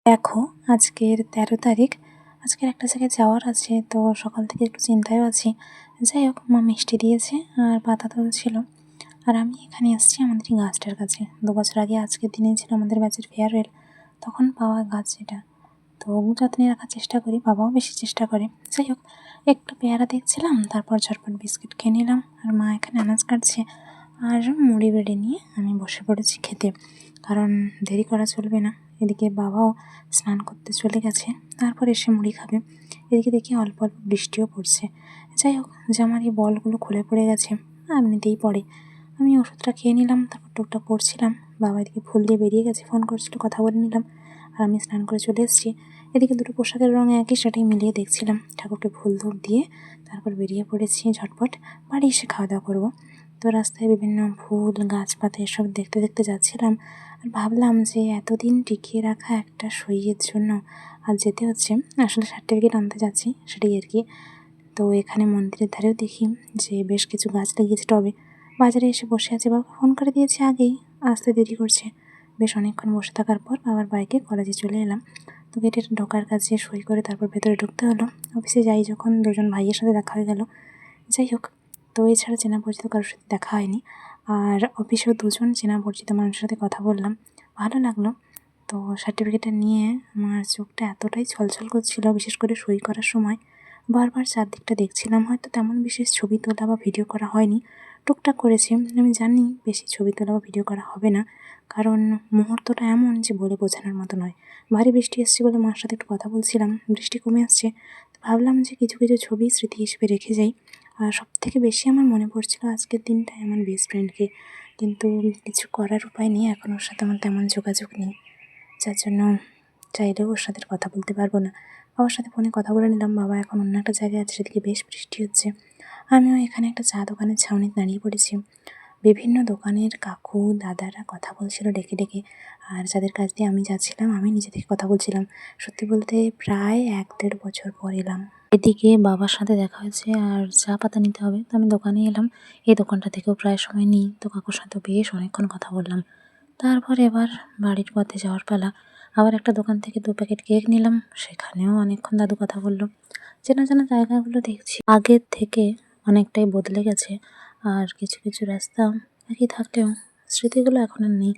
দেখো, আজকের 13 তারিখ। আজকের একটা জায়গায় যাওয়ার আছে, তো সকাল থেকে একটু চিন্তায় আছি। যাই হোক, মা মিষ্টি দিয়েছে আর পাতা তুলছিল, আর আমি এখানে এসেছি আমাদের এই গাছটার কাছে। 2 বছর আগে আজকের দিনে ছিল আমাদের ব্যাচের ফেয়ারওয়েল, তখন পাওয়া গাছ এটা। তো যত্নে রাখার চেষ্টা করি, বাবাও বেশি চেষ্টা করে। যাই হোক, একটা পেয়ারা দেখছিলাম, তারপর ঝটপট বিস্কিট খেয়ে নিলাম, আর মা এখানে আনাজ কাটছে আর মুড়ি বেড়ে নিয়ে আমি বসে পড়েছি খেতে, কারণ দেরি করা চলবে না। এদিকে বাবাও স্নান করতে চলে গেছে, তারপর এসে মুড়ি খাবে। এদিকে দেখি অল্প অল্প বৃষ্টিও পড়ছে। যাই হোক, জামার এই বলগুলো খুলে পড়ে গেছে, এমনিতেই পড়ে। আমি ওষুধটা খেয়ে নিলাম, তারপর টুকটাক পড়ছিলাম। বাবা এদিকে ফুল দিয়ে বেরিয়ে গেছে, ফোন করছিল, কথা বলে নিলাম। আর আমি স্নান করে চলে এসেছি। এদিকে দুটো পোশাকের রঙ একই, সেটাই মিলিয়ে দেখছিলাম। ঠাকুরকে ফুল ধূপ দিয়ে তারপর বেরিয়ে পড়েছি ঝটপট। বাড়ি এসে খাওয়া দাওয়া করবো। তো রাস্তায় বিভিন্ন ফুল গাছপাতা এসব দেখতে দেখতে যাচ্ছিলাম, আর ভাবলাম যে এতদিন টিকিয়ে রাখা একটা সইয়ের জন্য আজ যেতে হচ্ছে। আসলে সার্টিফিকেট আনতে যাচ্ছি, সেটাই আর কি। তো এখানে মন্দিরের ধারেও দেখি যে বেশ কিছু গাছ লাগিয়েছে টবে। বাজারে এসে বসে আছে, বাবা ফোন করে দিয়েছে আগেই, আসতে দেরি করছে। বেশ অনেকক্ষণ বসে থাকার পর বাবার বাইকে কলেজে চলে এলাম। তো গেটের ঢোকার কাছে সই করে তারপর ভেতরে ঢুকতে হলো। অফিসে যাই যখন, দুজন ভাইয়ের সাথে দেখা হয়ে গেল। যাই হোক, তো এছাড়া চেনা পরিচিত কারোর সাথে দেখা হয়নি। আর অফিসেও দুজন চেনা পরিচিত মানুষের সাথে কথা বললাম, ভালো লাগলো। তো সার্টিফিকেটটা নিয়ে আমার চোখটা এতটাই ছলছল করছিল, বিশেষ করে সই করার সময় বারবার চারদিকটা দেখছিলাম। হয়তো তেমন বিশেষ ছবি তোলা বা ভিডিও করা হয়নি, টুকটাক করেছি। আমি জানি বেশি ছবি তোলা বা ভিডিও করা হবে না, কারণ মুহূর্তটা এমন যে বলে বোঝানোর মতো নয়। ভারী বৃষ্টি এসছে বলে মার সাথে একটু কথা বলছিলাম, বৃষ্টি কমে আসছে। ভাবলাম যে কিছু কিছু ছবি স্মৃতি হিসেবে রেখে যাই। আর সবথেকে বেশি আমার মনে পড়ছিল আজকের দিনটায় আমার বেস্ট ফ্রেন্ডকে, কিন্তু কিছু করার উপায় নেই, এখন ওর সাথে আমার তেমন যোগাযোগ নেই, যার জন্য চাইলেও ওর সাথে কথা বলতে পারবো না। বাবার সাথে ফোনে কথা বলে নিলাম, বাবা এখন অন্য একটা জায়গায় আছে, সেদিকে বেশ বৃষ্টি হচ্ছে। আমিও এখানে একটা চা দোকানের ছাউনিতে দাঁড়িয়ে পড়েছি। বিভিন্ন দোকানের কাকু দাদারা কথা বলছিল ডেকে ডেকে, আর যাদের কাছ দিয়ে আমি যাচ্ছিলাম আমি নিজে থেকে কথা বলছিলাম। সত্যি বলতে প্রায় 1-1.5 বছর পর এলাম। এদিকে বাবার সাথে দেখা হয়েছে আর চা পাতা নিতে হবে, তো আমি দোকানে এলাম। এই দোকানটা থেকেও প্রায় সময় নিই, তো কাকুর সাথে বেশ অনেকক্ষণ কথা বললাম। তারপর এবার বাড়ির পথে যাওয়ার পালা। আবার একটা দোকান থেকে 2 প্যাকেট কেক নিলাম, সেখানেও অনেকক্ষণ দাদু কথা বললো। চেনা চেনা জায়গাগুলো দেখছি আগের থেকে অনেকটাই বদলে গেছে, আর কিছু কিছু রাস্তা একই থাকলেও স্মৃতিগুলো এখন আর নেই।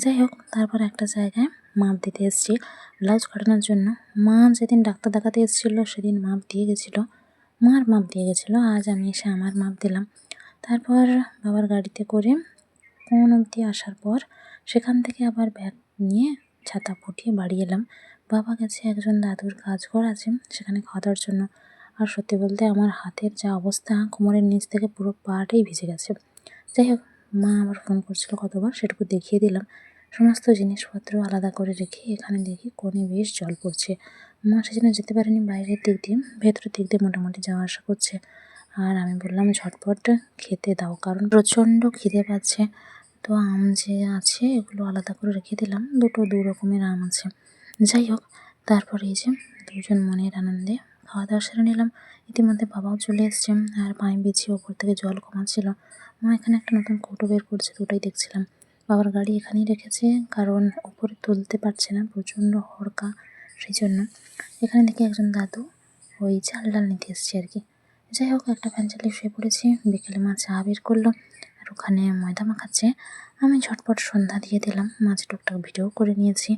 যাই হোক, তারপর একটা জায়গায় মাপ দিতে এসেছি ব্লাউজ কাটানোর জন্য। মা যেদিন ডাক্তার দেখাতে এসেছিলো সেদিন মাপ দিয়ে গেছিলো, মার মাপ দিয়ে গেছিলো। আজ আমি এসে আমার মাপ দিলাম। তারপর বাবার গাড়িতে করে কোন অবধি আসার পর সেখান থেকে আবার ব্যাগ নিয়ে ছাতা ফুটিয়ে বাড়ি এলাম। বাবা গেছে একজন দাদুর কাজঘর আছে সেখানে খাওয়া দাওয়ার জন্য। আর সত্যি বলতে আমার হাতের যা অবস্থা, কোমরের নিচ থেকে পুরো পাটাই ভিজে গেছে। যাই হোক, মা আবার ফোন করছিল কতবার, সেটুকু দেখিয়ে দিলাম। সমস্ত জিনিসপত্র আলাদা করে রেখে এখানে দেখি কোণে বেশ জল পড়ছে। মা সেজন্য যেতে পারেনি বাইরের দিক দিয়ে, ভেতরের দিক দিয়ে মোটামুটি যাওয়া আসা করছে। আর আমি বললাম ঝটপট খেতে দাও, কারণ প্রচণ্ড খিদে পাচ্ছে। তো আম যে আছে এগুলো আলাদা করে রেখে দিলাম, দু রকমের আম আছে। যাই হোক, তারপর এই যে দুজন মনের আনন্দে খাওয়া দাওয়া সেরে নিলাম। ইতিমধ্যে বাবাও চলে এসছে, আর পায়ে বিছিয়ে ওপর থেকে জল কমাচ্ছিল। মা এখানে একটা নতুন কৌটো বের করছে, ওটাই দেখছিলাম। বাবার গাড়ি এখানেই রেখেছে, কারণ ওপরে তুলতে পারছে না, প্রচণ্ড হড়কা, সেই জন্য। এখানে দেখি একজন দাদু ওই চাল ডাল নিতে এসছে আর কি। যাই হোক, একটা ফ্যান চালিয়ে শুয়ে পড়েছি। বিকেলে মা চা বের করলো আর ওখানে ময়দা মাখাচ্ছে। আমি ঝটপট সন্ধ্যা দিয়ে দিলাম, মাঝে টুকটাক ভিডিও করে নিয়েছি।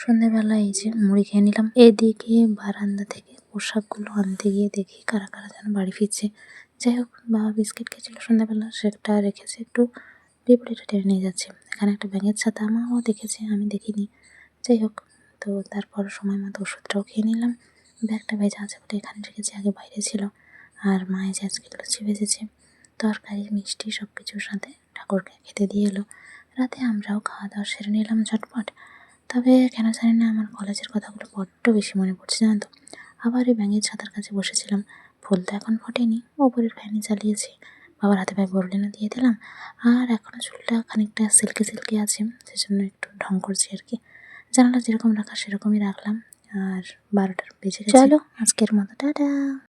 সন্ধ্যেবেলা এই যে মুড়ি খেয়ে নিলাম। এদিকে বারান্দা থেকে পোশাকগুলো আনতে গিয়ে দেখি কারা কারা যেন বাড়ি ফিরছে। যাই হোক, বাবা বিস্কিট খেয়েছিল সন্ধ্যাবেলা, সেটা রেখেছে, একটু পিঁপড়েটা টেনে নিয়ে যাচ্ছে। এখানে একটা ব্যাঙের ছাতা মাও দেখেছে, আমি দেখিনি। যাই হোক, তো তারপর সময় মতো ওষুধটাও খেয়ে নিলাম। ব্যাগটা ভেজা আছে বলে এখানে রেখেছি, আগে বাইরে ছিল। আর মায়ে যে আজকে লুচি ভেজেছে, তরকারি মিষ্টি সব কিছুর সাথে ঠাকুরকে খেতে দিয়ে এলো। রাতে আমরাও খাওয়া দাওয়া সেরে নিলাম ঝটপট। তবে কেন জানি না আমার কলেজের কথাগুলো বড্ড বেশি মনে পড়ছে, জানো তো। আবার ওই ব্যাঙের ছাতার কাছে বসেছিলাম, ফুল তো এখন ফোটেনি, ওপরের ফ্যানই চালিয়েছি। বাবার হাতে পায়ে বরলিনা দিয়ে দিলাম, আর এখনও চুলটা খানিকটা সিল্কি সিল্কি আছে, সেজন্য একটু ঢং করছি আর কি। জানালা যেরকম রাখা সেরকমই রাখলাম। আর 12টা বেজে গেছে। চলো, আজকের মতো টাটা।